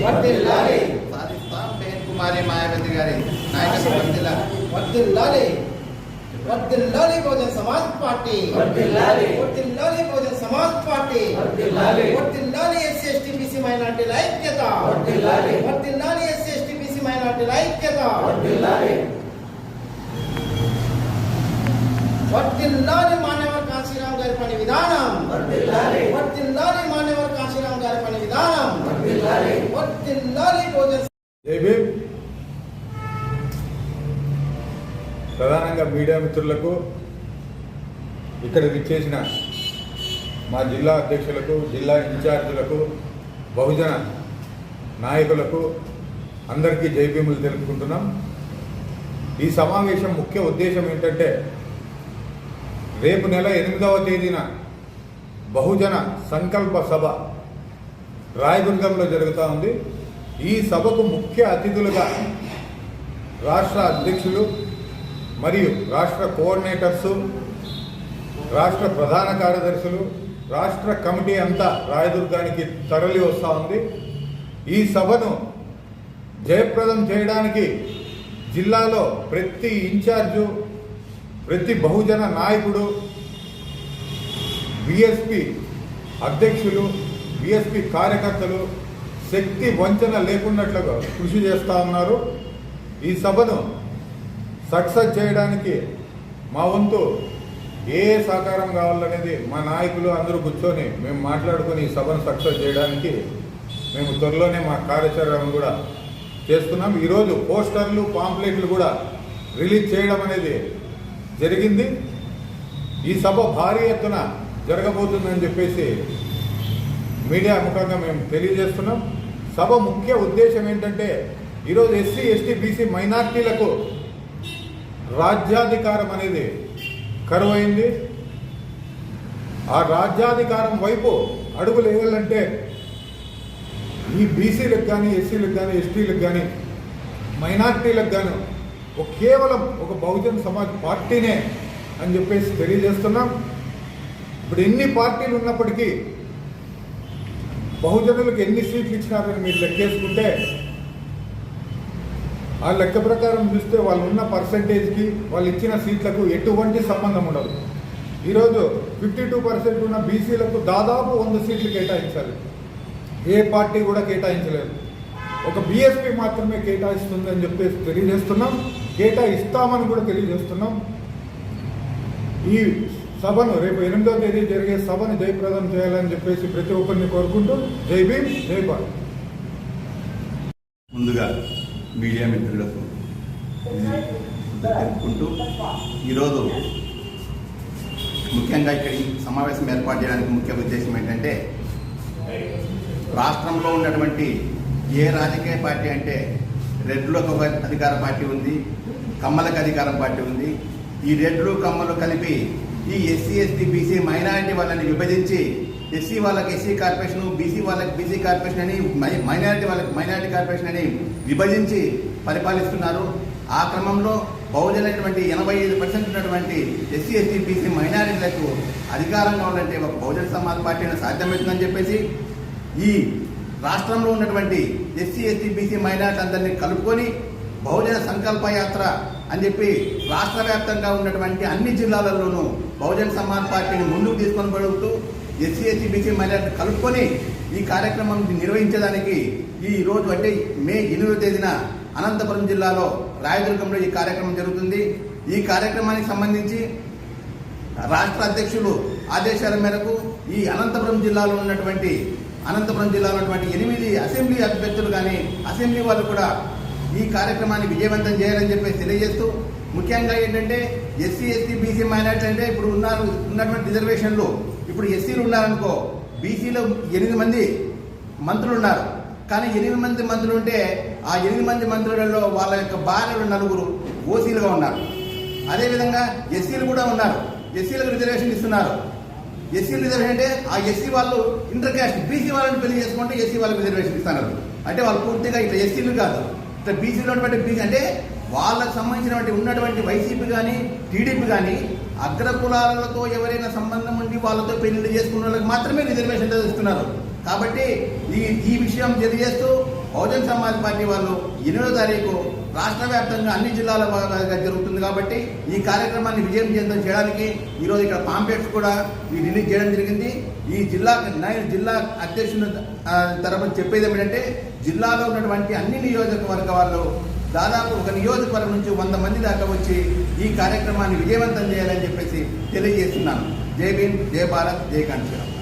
సాధిస్తాం పేరు కుమారి మాయావతి గారి నాయకత్వం వర్ధిల్లాలి బహుజన సమాజ్ పార్టీ, వర్ధిల్లాలి బహుజన సమాజ్ పార్టీ, వర్ధిల్లాలి ఎస్సీ ఎస్టీ బీసీ మైనారిటీల ఐక్యత, వర్ధిల్లాలి ఎస్సీ ఎస్టీ బీసీ మైనారిటీల ఐక్యత, వర్ధిల్లాలి మాన్యవర్ కాశీరాం గారి పని విధానం, వర్ధిల్లాలి మాన్యవర్ కాశీరాం గారి పని విధానం, వర్ధిల్లాలి బహుజన. జై భీమ్. ప్రధానంగా మీడియా మిత్రులకు, ఇక్కడ విచ్చేసిన మా జిల్లా అధ్యక్షులకు, జిల్లా ఇన్ఛార్జీలకు, బహుజన నాయకులకు అందరికీ జై భీములు తెలుపుకుంటున్నాం. ఈ సమావేశం ముఖ్య ఉద్దేశం ఏంటంటే, రేపు నెల 8వ తేదీన బహుజన సంకల్ప సభ రాయదుర్గంలో జరుగుతూ ఉంది. ఈ సభకు ముఖ్య అతిథులుగా రాష్ట్ర అధ్యక్షులు మరియు రాష్ట్ర కోఆర్డినేటర్సు, రాష్ట్ర ప్రధాన కార్యదర్శులు, రాష్ట్ర కమిటీ అంతా రాయదుర్గానికి తరలి వస్తూ ఉంది. ఈ సభను జయప్రదం చేయడానికి జిల్లాలో ప్రతి ఇన్ఛార్జు, ప్రతి బహుజన నాయకుడు, బీఎస్పీ అధ్యక్షులు, బీఎస్పీ కార్యకర్తలు శక్తి వంచన లేకున్నట్లుగా కృషి చేస్తూ ఉన్నారు. ఈ సభను సక్సెస్ చేయడానికి మా వంతు ఏ సహకారం కావాలనేది మా నాయకులు అందరూ కూర్చొని మేము మాట్లాడుకొని ఈ సభను సక్సెస్ చేయడానికి మేము త్వరలోనే మా కార్యాచరణ కూడా చేస్తున్నాం. ఈరోజు పోస్టర్లు, పాంప్లెట్లు కూడా రిలీజ్ చేయడం అనేది జరిగింది. ఈ సభ భారీ ఎత్తున జరగబోతుందని చెప్పేసి మీడియా ముఖంగా మేము తెలియజేస్తున్నాం. సభ ముఖ్య ఉద్దేశం ఏంటంటే, ఈరోజు ఎస్సీ ఎస్టీ బీసీ మైనార్టీలకు రాజ్యాధికారం అనేది కరువైంది. ఆ రాజ్యాధికారం వైపు అడుగులు వేయాలంటే ఈ బీసీలకు కానీ, ఎస్సీలకు కానీ, ఎస్టీలకు కానీ, మైనార్టీలకు కానీ కేవలం ఒక బహుజన్ సమాజ్ పార్టీనే అని చెప్పేసి తెలియజేస్తున్నాం. ఇప్పుడు ఎన్ని పార్టీలు ఉన్నప్పటికీ బహుజనులకు ఎన్ని సీట్లు ఇచ్చినారని మీరు లెక్కేసుకుంటే, ఆ లెక్క ప్రకారం చూస్తే వాళ్ళు ఉన్న పర్సంటేజ్కి, వాళ్ళు ఇచ్చిన సీట్లకు ఎటువంటి సంబంధం ఉండదు. ఈరోజు 52% ఉన్న బీసీలకు దాదాపు 100 సీట్లు కేటాయించాలి. ఏ పార్టీ కూడా కేటాయించలేదు. ఒక బీఎస్పీ మాత్రమే కేటాయిస్తుందని చెప్పేసి తెలియజేస్తున్నాం. కేటాయిస్తామని కూడా తెలియజేస్తున్నాం. ఈ సభను రేపు 8వ తేదీ జరిగే సభను జయప్రదం చేయాలని చెప్పేసి ప్రతి ఒక్కరిని కోరుకుంటూ జై భీమ్, జై భారత్. ముందుగా మీడియా మిత్రులకు తెలుపుకుంటూ, ఈరోజు ముఖ్యంగా ఇక్కడ ఈ సమావేశం ఏర్పాటు చేయడానికి ముఖ్య ఉద్దేశం ఏంటంటే, రాష్ట్రంలో ఉన్నటువంటి ఏ రాజకీయ పార్టీ అంటే రెడ్లకు ఒక అధికార పార్టీ ఉంది, కమ్మలకు అధికారం పార్టీ ఉంది. ఈ రెడ్లు కమ్మలు కలిపి ఈ ఎస్సీ ఎస్టీ బీసీ మైనారిటీ వాళ్ళని విభజించి, ఎస్సీ వాళ్ళకి ఎస్సీ కార్పొరేషన్, బీసీ వాళ్ళకి బీసీ కార్పొరేషన్ అని, మైనారిటీ వాళ్ళకి మైనారిటీ కార్పొరేషన్ అని విభజించి పరిపాలిస్తున్నారు. ఆ క్రమంలో బహుజనటువంటి 85% ఉన్నటువంటి ఎస్సీ ఎస్టీ బీసీ మైనారిటీలకు అధికారం కావాలంటే ఒక బహుజన సమాజ్ పార్టీని సాధ్యమవుతుందని చెప్పేసి, ఈ రాష్ట్రంలో ఉన్నటువంటి ఎస్సీ ఎస్టీ బీసీ మైనారిటీ అందరినీ కలుపుకొని బహుజన సంకల్ప యాత్ర అని చెప్పి రాష్ట్ర వ్యాప్తంగా ఉన్నటువంటి అన్ని జిల్లాలలోనూ బహుజన సమాజ్ పార్టీని ముందుకు తీసుకొని పడుతూ ఎస్సీ ఎస్టీ బీసీ మైనారిటీ కలుపుకొని ఈ కార్యక్రమం నిర్వహించడానికి ఈ రోజు అంటే మే 8వ తేదీన అనంతపురం జిల్లాలో రాయదుర్గంలో ఈ కార్యక్రమం జరుగుతుంది. ఈ కార్యక్రమానికి సంబంధించి రాష్ట్ర అధ్యక్షులు ఆదేశాల మేరకు ఈ అనంతపురం జిల్లాలో ఉన్నటువంటి 8 అసెంబ్లీ అభ్యర్థులు కానీ, అసెంబ్లీ వాళ్ళు కూడా ఈ కార్యక్రమాన్ని విజయవంతం చేయాలని చెప్పి తెలియజేస్తూ, ముఖ్యంగా ఏంటంటే ఎస్సీ ఎస్టీ బీసీ మైనారిటీ అంటే ఇప్పుడు ఉన్నటువంటి రిజర్వేషన్లు, ఇప్పుడు ఎస్సీలు ఉన్నారనుకో, బీసీలో 8 మంది మంత్రులు ఉన్నారు. కానీ 8 మంది మంత్రులు ఉంటే ఆ 8 మంది మంత్రులలో వాళ్ళ యొక్క భార్యలు 4 ఓసీలుగా ఉన్నారు. అదేవిధంగా ఎస్సీలు కూడా ఉన్నారు. ఎస్సీలకు రిజర్వేషన్ ఇస్తున్నారు. ఎస్సీ రిజర్వేషన్ అంటే ఆ ఎస్సీ వాళ్ళు ఇంటర్ క్యాస్ట్ బీసీ వాళ్ళని పెళ్లి చేసుకుంటే ఎస్సీ వాళ్ళకి రిజర్వేషన్ ఇస్తున్నారు. అంటే వాళ్ళు పూర్తిగా ఇట్లా ఎస్సీలు కాదు, ఇట్లా బీసీలో ఉన్నటువంటి బీసీ అంటే వాళ్ళకు సంబంధించినటువంటి ఉన్నటువంటి వైసీపీ కానీ, టీడీపీ కానీ అగ్ర కులాలతో ఎవరైనా సంబంధం ఉండి వాళ్ళతో పెళ్లి చేసుకున్న వాళ్ళకి మాత్రమే రిజర్వేషన్ ఇస్తున్నారు. కాబట్టి ఈ విషయం తెలియజేస్తూ బహుజన్ సమాజ్ పార్టీ వాళ్ళు 8వ తారీఖు రాష్ట్ర వ్యాప్తంగా అన్ని జిల్లాల వారీగా జరుగుతుంది కాబట్టి ఈ కార్యక్రమాన్ని విజయవంతం చేయడానికి ఈరోజు ఇక్కడ పాంప్లెట్స్ కూడా రిలీజ్ చేయడం జరిగింది. ఈ జిల్లా అధ్యక్షుల తరపున చెప్పేది ఏమిటంటే జిల్లాలో ఉన్నటువంటి అన్ని నియోజకవర్గ వాళ్ళు దాదాపు ఒక నియోజకవర్గం నుంచి 100 మంది దాకా వచ్చి ఈ కార్యక్రమాన్ని విజయవంతం చేయాలని చెప్పేసి తెలియజేస్తున్నాను. జై భీమ్, జై భారత్, జై కాంచీరామ్.